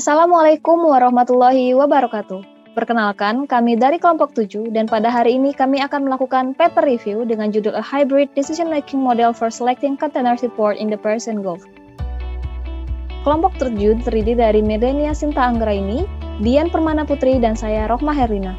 Assalamualaikum warahmatullahi wabarakatuh. Perkenalkan, kami dari kelompok 7 dan pada hari ini kami akan melakukan paper review dengan judul A Hybrid Decision Making Model for Selecting Container Report in the Persian Gulf. Kelompok 7 terdiri dari Medenia Sinta Anggraini, Dian Permana Putri, dan saya Rohma Herlina.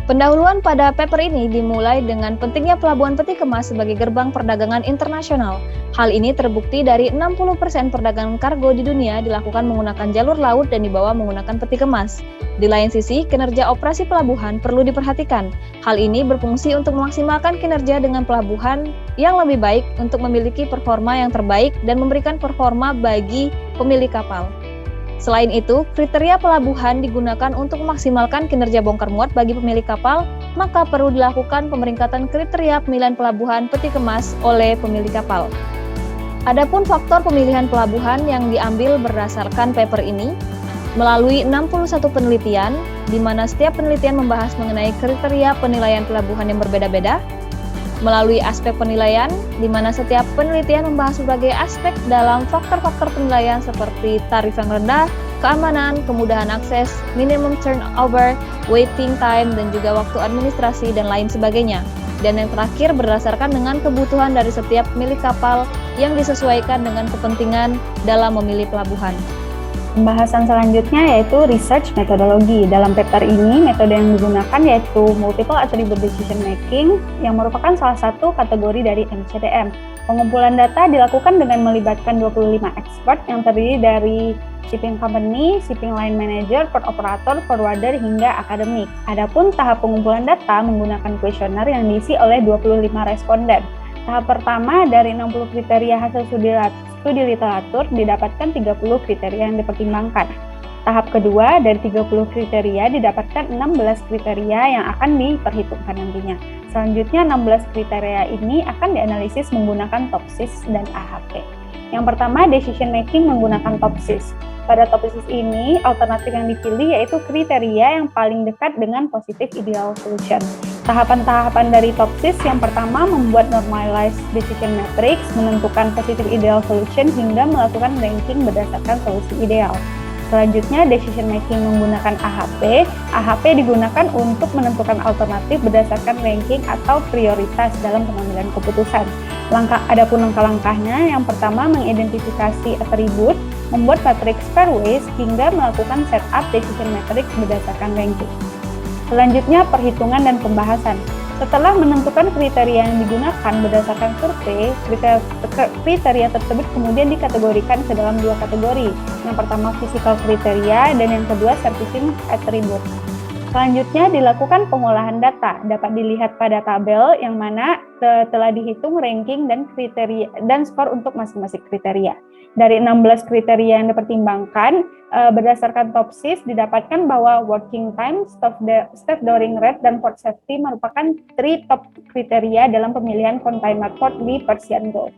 Pendahuluan pada paper ini dimulai dengan pentingnya pelabuhan peti kemas sebagai gerbang perdagangan internasional. Hal ini terbukti dari 60% perdagangan kargo di dunia dilakukan menggunakan jalur laut dan dibawa menggunakan peti kemas. Di lain sisi, kinerja operasi pelabuhan perlu diperhatikan. Hal ini berfungsi untuk memaksimalkan kinerja dengan pelabuhan yang lebih baik untuk memiliki performa yang terbaik dan memberikan performa bagi pemilik kapal. Selain itu, kriteria pelabuhan digunakan untuk memaksimalkan kinerja bongkar muat bagi pemilik kapal, maka perlu dilakukan pemeringkatan kriteria pemilihan pelabuhan peti kemas oleh pemilik kapal. Adapun faktor pemilihan pelabuhan yang diambil berdasarkan paper ini, melalui 61 penelitian, di mana setiap penelitian membahas mengenai kriteria penilaian pelabuhan yang berbeda-beda, melalui aspek penilaian, di mana setiap penelitian membahas berbagai aspek dalam faktor-faktor penilaian seperti tarif yang rendah, keamanan, kemudahan akses, minimum turnover, waiting time, dan juga waktu administrasi, dan lain sebagainya. Dan yang terakhir berdasarkan dengan kebutuhan dari setiap milik kapal yang disesuaikan dengan kepentingan dalam memilih pelabuhan. Pembahasan selanjutnya yaitu research methodology. Dalam paper ini, metode yang digunakan yaitu multiple attribute decision making yang merupakan salah satu kategori dari MCDM. Pengumpulan data dilakukan dengan melibatkan 25 expert yang terdiri dari shipping company, shipping line manager, port operator, forwarder, hingga akademik. Adapun tahap pengumpulan data menggunakan kuesioner yang diisi oleh 25 responden. Tahap pertama dari 60 kriteria hasil studi literatur didapatkan 30 kriteria yang dipertimbangkan. Tahap kedua dari 30 kriteria didapatkan 16 kriteria yang akan diperhitungkan nantinya. Selanjutnya 16 kriteria ini akan dianalisis menggunakan TOPSIS dan AHP. Yang pertama, decision making menggunakan TOPSIS. Pada TOPSIS ini, alternatif yang dipilih yaitu kriteria yang paling dekat dengan positive ideal solution. Tahapan-tahapan dari TOPSIS yang pertama membuat normalized decision matrix, menentukan positive ideal solution hingga melakukan ranking berdasarkan solusi ideal. Selanjutnya, decision making menggunakan AHP. AHP digunakan untuk menentukan alternatif berdasarkan ranking atau prioritas dalam pengambilan keputusan. Adapun langkah-langkahnya, yang pertama mengidentifikasi atribut, membuat matriks pairwise hingga melakukan setup decision matrix berdasarkan ranking. Selanjutnya, perhitungan dan pembahasan. Setelah menentukan kriteria yang digunakan berdasarkan survei, kriteria tersebut kemudian dikategorikan ke dalam dua kategori. Yang pertama physical kriteria dan yang kedua servicing attribute. Selanjutnya dilakukan pengolahan data, dapat dilihat pada tabel yang mana telah dihitung ranking dan kriteria dan skor untuk masing-masing kriteria. Dari 16 kriteria yang dipertimbangkan, berdasarkan TOPSIS didapatkan bahwa working time, stevedoring rate, dan port safety merupakan 3 top kriteria dalam pemilihan container port di Persian Gulf.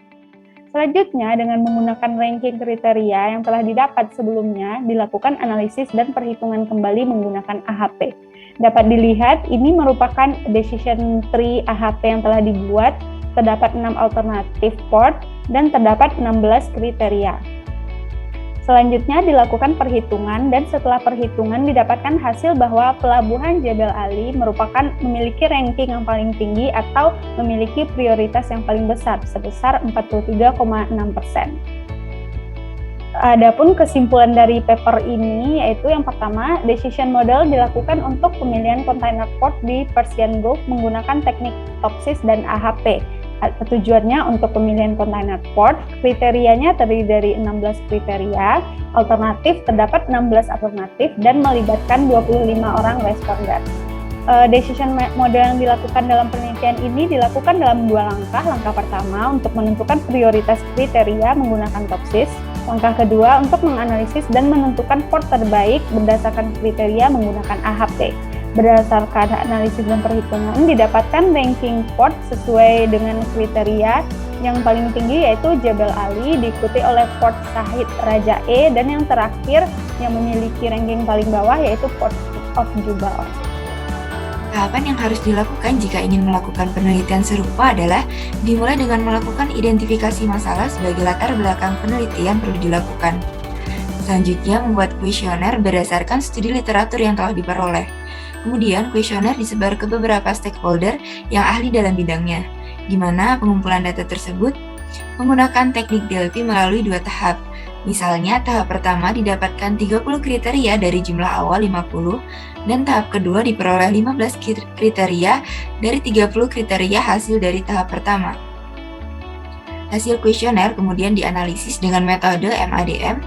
Selanjutnya, dengan menggunakan ranking kriteria yang telah didapat sebelumnya, dilakukan analisis dan perhitungan kembali menggunakan AHP. Dapat dilihat, ini merupakan decision tree AHP yang telah dibuat, terdapat 6 alternatif port, dan terdapat 16 kriteria. Selanjutnya dilakukan perhitungan dan setelah perhitungan didapatkan hasil bahwa pelabuhan Jebel Ali merupakan memiliki ranking yang paling tinggi atau memiliki prioritas yang paling besar sebesar 43,6%. Adapun kesimpulan dari paper ini yaitu yang pertama, decision model dilakukan untuk pemilihan container port di Persian Gulf menggunakan teknik TOPSIS dan AHP. Tujuannya untuk pemilihan container port, kriterianya terdiri dari 16 kriteria, alternatif terdapat 16 alternatif dan melibatkan 25 orang responden. Decision model yang dilakukan dalam penelitian ini dilakukan dalam dua langkah. Langkah pertama untuk menentukan prioritas kriteria menggunakan TOPSIS. Langkah kedua untuk menganalisis dan menentukan port terbaik berdasarkan kriteria menggunakan AHP. Berdasarkan analisis dan perhitungan, didapatkan ranking port sesuai dengan kriteria yang paling tinggi yaitu Jebel Ali, diikuti oleh Port Said Raja E, dan yang terakhir yang memiliki ranking paling bawah yaitu Port of Jubal. Tahapan yang harus dilakukan jika ingin melakukan penelitian serupa adalah dimulai dengan melakukan identifikasi masalah sebagai latar belakang penelitian perlu dilakukan. Selanjutnya, membuat kuesioner berdasarkan studi literatur yang telah diperoleh. Kemudian, kuesioner disebar ke beberapa stakeholder yang ahli dalam bidangnya. Gimana pengumpulan data tersebut? Menggunakan teknik DLP melalui 2 tahap. Misalnya, tahap pertama didapatkan 30 kriteria dari jumlah awal 50, dan tahap kedua diperoleh 15 kriteria dari 30 kriteria hasil dari tahap pertama. Hasil kuesioner kemudian dianalisis dengan metode MADM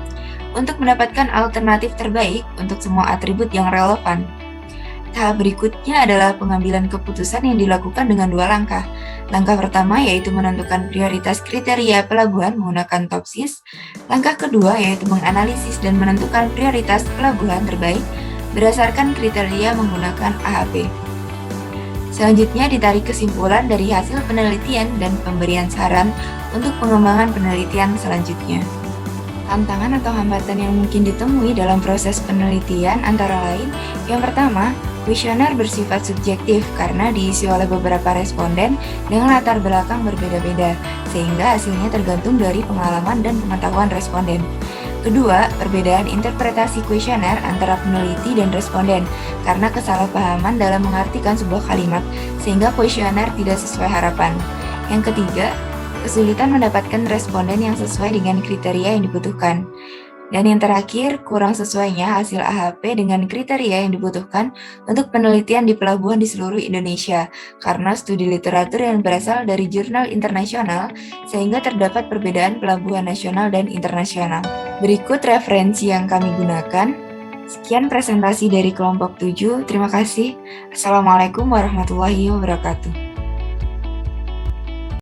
untuk mendapatkan alternatif terbaik untuk semua atribut yang relevan. Tahap berikutnya adalah pengambilan keputusan yang dilakukan dengan 2 langkah. Langkah pertama yaitu menentukan prioritas kriteria pelabuhan menggunakan TOPSIS. Langkah kedua yaitu menganalisis dan menentukan prioritas pelabuhan terbaik berdasarkan kriteria menggunakan AHP. Selanjutnya ditarik kesimpulan dari hasil penelitian dan pemberian saran untuk pengembangan penelitian selanjutnya. Tantangan atau hambatan yang mungkin ditemui dalam proses penelitian antara lain, yang pertama, kuesioner bersifat subjektif karena diisi oleh beberapa responden dengan latar belakang berbeda-beda, sehingga hasilnya tergantung dari pengalaman dan pengetahuan responden. Kedua, perbedaan interpretasi kuesioner antara peneliti dan responden karena kesalahpahaman dalam mengartikan sebuah kalimat, sehingga kuesioner tidak sesuai harapan. Yang ketiga, kesulitan mendapatkan responden yang sesuai dengan kriteria yang dibutuhkan. Dan yang terakhir, kurang sesuainya hasil AHP dengan kriteria yang dibutuhkan untuk penelitian di pelabuhan di seluruh Indonesia, karena studi literatur yang berasal dari jurnal internasional, sehingga terdapat perbedaan pelabuhan nasional dan internasional. Berikut referensi yang kami gunakan. Sekian presentasi dari kelompok 7, terima kasih. Assalamualaikum warahmatullahi wabarakatuh.